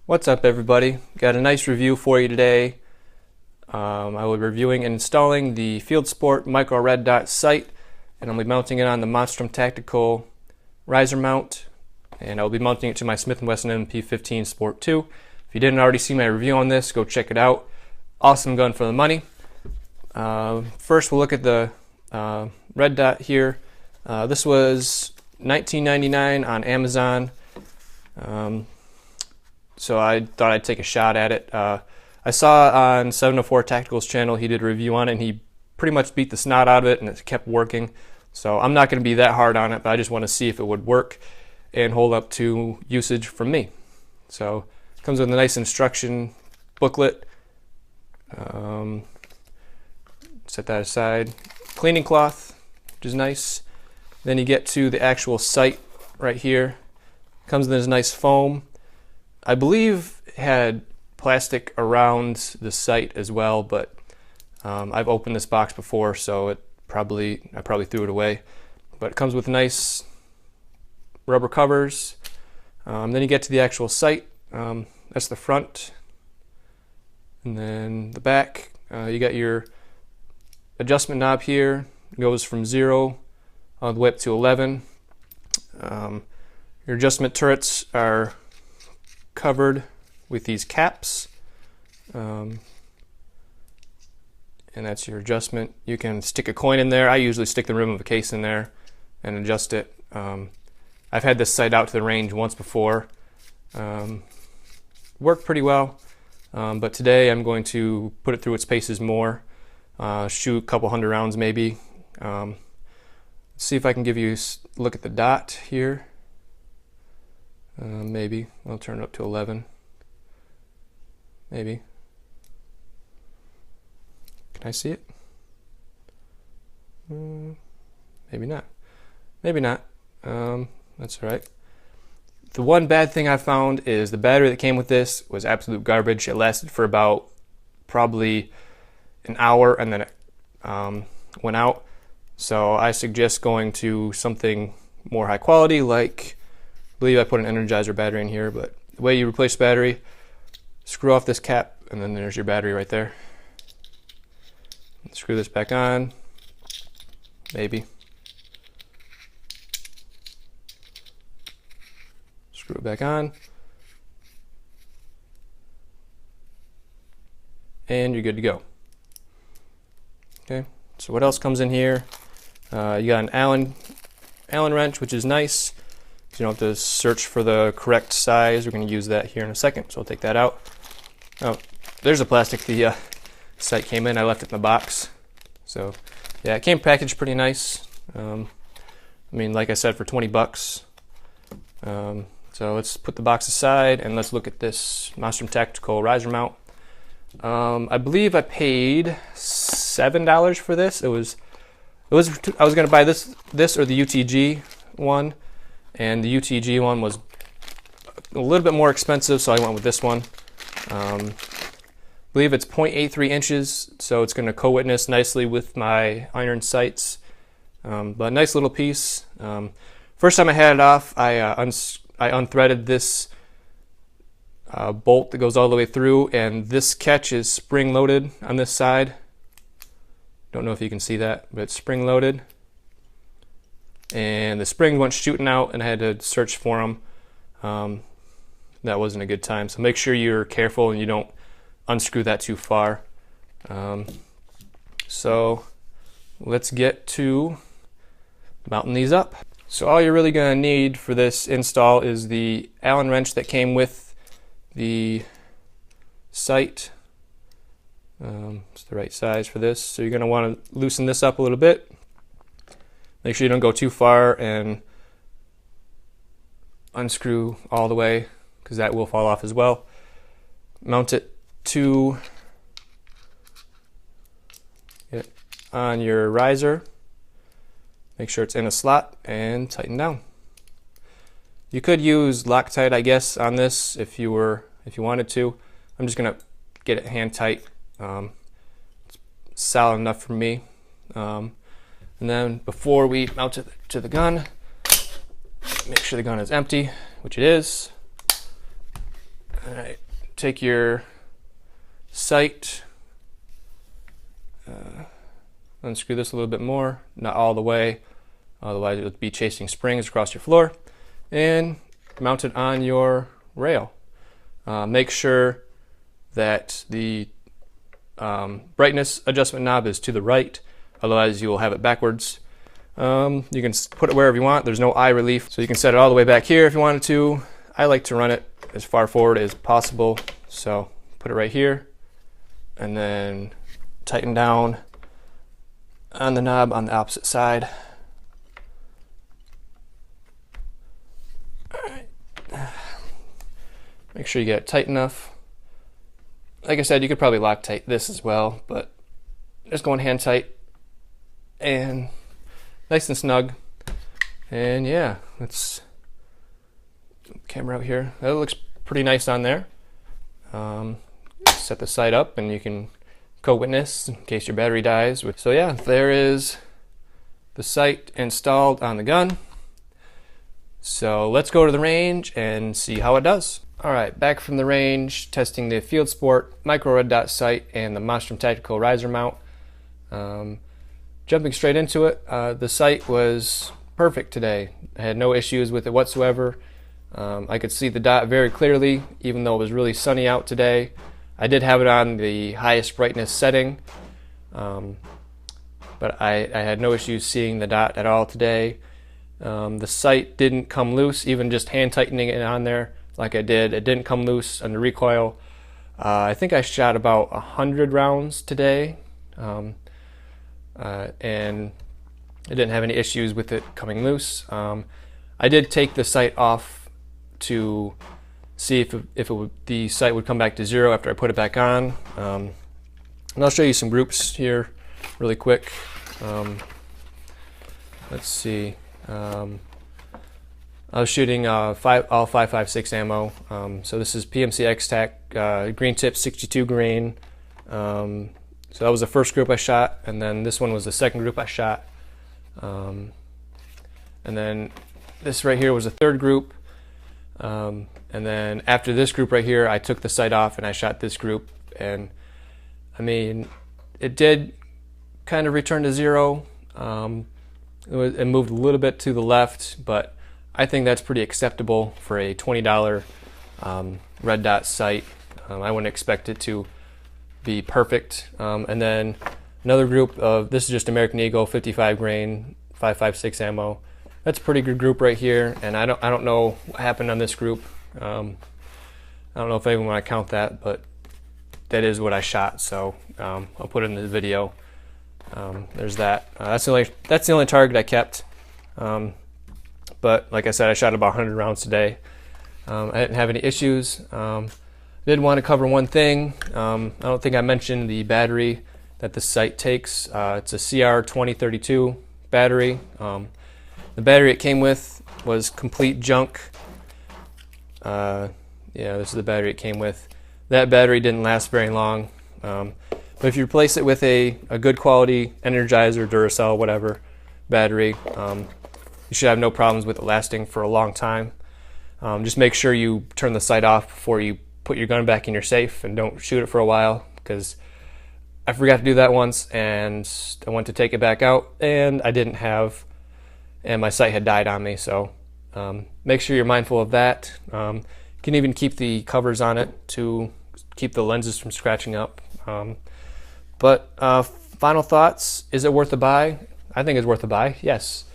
What's up, everybody? Got a nice review for you today. I will be reviewing and installing the FieldSport Micro Red Sight, and I'll be mounting it on the Monstrum Tactical riser mount, and I'll be mounting it to my Smith & Wesson MP15 Sport 2. If you didn't already see my review on this, go check it out. Awesome gun for the money. First, we'll look at the red dot here. This was $19.99 on Amazon. So I thought I'd take a shot at it. I saw on 704 Tactical's channel, he did a review on it, and he pretty much beat the snot out of it, and it kept working. So I'm not going to be that hard on it, but I just want to see if it would work and hold up to usage from me. So it comes with a nice instruction booklet. Set that aside. Cleaning cloth, which is nice. Then you get to the actual sight right here. Comes in this nice foam. I believe it had plastic around the sight as well, but I've opened this box before, so I probably threw it away. But it comes with nice rubber covers. Then you get to the actual sight. That's the front, and then the back. You got your adjustment knob here. It goes from 0 all the way up to 11. Your adjustment turrets are covered with these caps, and that's your adjustment. You can stick a coin in there. I usually stick the rim of a case in there and adjust it. I've had this sight out to the range once before. Worked pretty well, but today I'm going to put it through its paces more, shoot a couple hundred rounds maybe. See if I can give you a look at the dot here. Maybe I'll turn it up to 11. Maybe. Can I see it? Maybe not. Maybe not. That's all right. The one bad thing I found is the battery that came with this was absolute garbage. It lasted for about probably an hour, and then it went out. So I suggest going to something more high quality, like I believe I put an Energizer battery in here, but the way you replace battery, screw off this cap, and then there's your battery right there. Screw this back on, maybe. Screw it back on. And you're good to go. Okay, so what else comes in here? You got an Allen wrench, which is nice. You don't have to search for the correct size. We're going to use that here in a second, so I'll take that out. Oh, there's the plastic the sight came in. I left it in the box. So yeah, it came packaged pretty nice. I mean, like I said, for 20 bucks. So let's put the box aside and let's look at this Monstrum Tactical riser mount. I believe I paid $7 for this. I was going to buy this or the UTG one. And the UTG one was a little bit more expensive, so I went with this one. I believe it's 0.83 inches, so it's going to co-witness nicely with my iron sights. But nice little piece. First time I had it off, I unthreaded this bolt that goes all the way through, and this catch is spring-loaded on this side. Don't know if you can see that, but it's spring-loaded. And the spring went shooting out, and I had to search for them. That wasn't a good time, so make sure you're careful and you don't unscrew that too far. So let's get to mounting these up. So all you're really going to need for this install is the Allen wrench that came with the sight. It's the right size for this, so you're going to want to loosen this up a little bit. Make sure you don't go too far and unscrew all the way, because that will fall off as well. Mount it to on your riser. Make sure it's in a slot and tighten down. You could use Loctite, I guess, on this if you wanted to. I'm just gonna get it hand tight. It's solid enough for me. And then before we mount it to the gun, make sure the gun is empty, which it is. All right, take your sight, unscrew this a little bit more, not all the way, otherwise it would be chasing springs across your floor, and mount it on your rail. Make sure that the brightness adjustment knob is to the right, otherwise you will have it backwards. You can put it wherever you want. There's no eye relief, so you can set it all the way back here if you wanted to. I like to run it as far forward as possible, so put it right here and then tighten down on the knob on the opposite side. All right. Make sure you get it tight enough. Like I said, you could probably Loctite this as well, but just going hand tight and nice and snug. And yeah, let's camera out here. That looks pretty nice on there. Set the sight up and you can co-witness in case your battery dies. So yeah, there is the sight installed on the gun. So let's go to the range and see how it does. Alright, back from the range, testing the FieldSport Micro Red Sight and the Monstrum Tactical Riser Mount. Jumping straight into it, the sight was perfect today. I had no issues with it whatsoever. I could see the dot very clearly, even though it was really sunny out today. I did have it on the highest brightness setting, but I had no issues seeing the dot at all today. The sight didn't come loose, even just hand tightening it on there like I did. It didn't come loose on the recoil. I think I shot about 100 rounds today, and I didn't have any issues with it coming loose. I did take the sight off to see if the sight would come back to zero after I put it back on. And I'll show you some groups here really quick. Let's see. I was shooting all 5.56 ammo. So this is PMC X-Tac, green tip 62 grain. So that was the first group I shot, and then this one was the second group I shot. And then this right here was the third group. And then after this group right here, I took the sight off and I shot this group. And I mean, it did kind of return to zero. It moved a little bit to the left, but I think that's pretty acceptable for a $20 red dot sight. I wouldn't expect it to be perfect. And then another group of, this is just American Eagle 55 grain 5.56 ammo. That's a pretty good group right here, and I don't know what happened on this group. I don't know if I even want to count that, but that is what I shot, so I'll put it in the video. There's that. That's the only target I kept. But like I said, I shot about 100 rounds today. I didn't have any issues. Did want to cover one thing. I don't think I mentioned the battery that the sight takes. It's a CR2032 battery. The battery it came with was complete junk. Yeah, this is the battery it came with. That battery didn't last very long. But if you replace it with a good quality Energizer, Duracell, whatever battery, you should have no problems with it lasting for a long time. Just make sure you turn the sight off before you put your gun back in your safe, and don't shoot it for a while, because I forgot to do that once and I went to take it back out and I didn't have, and my sight had died on me. So make sure you're mindful of that. You can even keep the covers on it to keep the lenses from scratching up. But final thoughts, is it worth a buy? I think it's worth a buy, yes.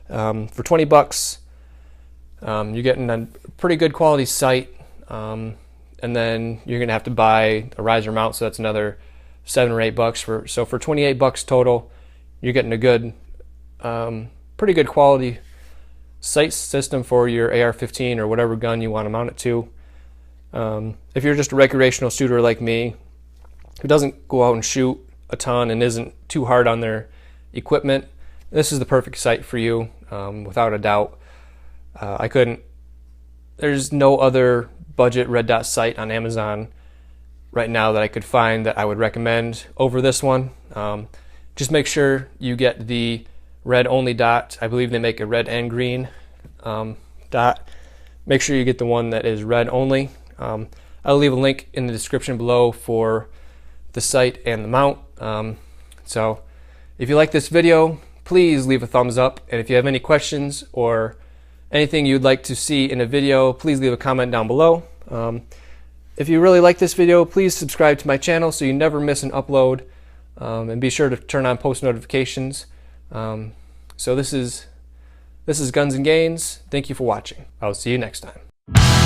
For 20 bucks, you're getting a pretty good quality sight, and then you're gonna have to buy a riser mount, so that's another $7 or $8 so for 28 bucks total, you're getting a good, pretty good quality sight system for your AR-15 or whatever gun you want to mount it to. If you're just a recreational shooter like me, who doesn't go out and shoot a ton and isn't too hard on their equipment, this is the perfect sight for you, without a doubt. There's no other budget red dot sight on Amazon right now that I could find that I would recommend over this one. Just make sure you get the red only dot. I believe they make a red and green dot. Make sure you get the one that is red only. I'll leave a link in the description below for the sight and the mount. So if you like this video, please leave a thumbs up, and if you have any questions or anything you'd like to see in a video, please leave a comment down below. If you really like this video, please subscribe to my channel so you never miss an upload, and be sure to turn on post notifications. So this is Guns and Gains. Thank you for watching. I'll see you next time.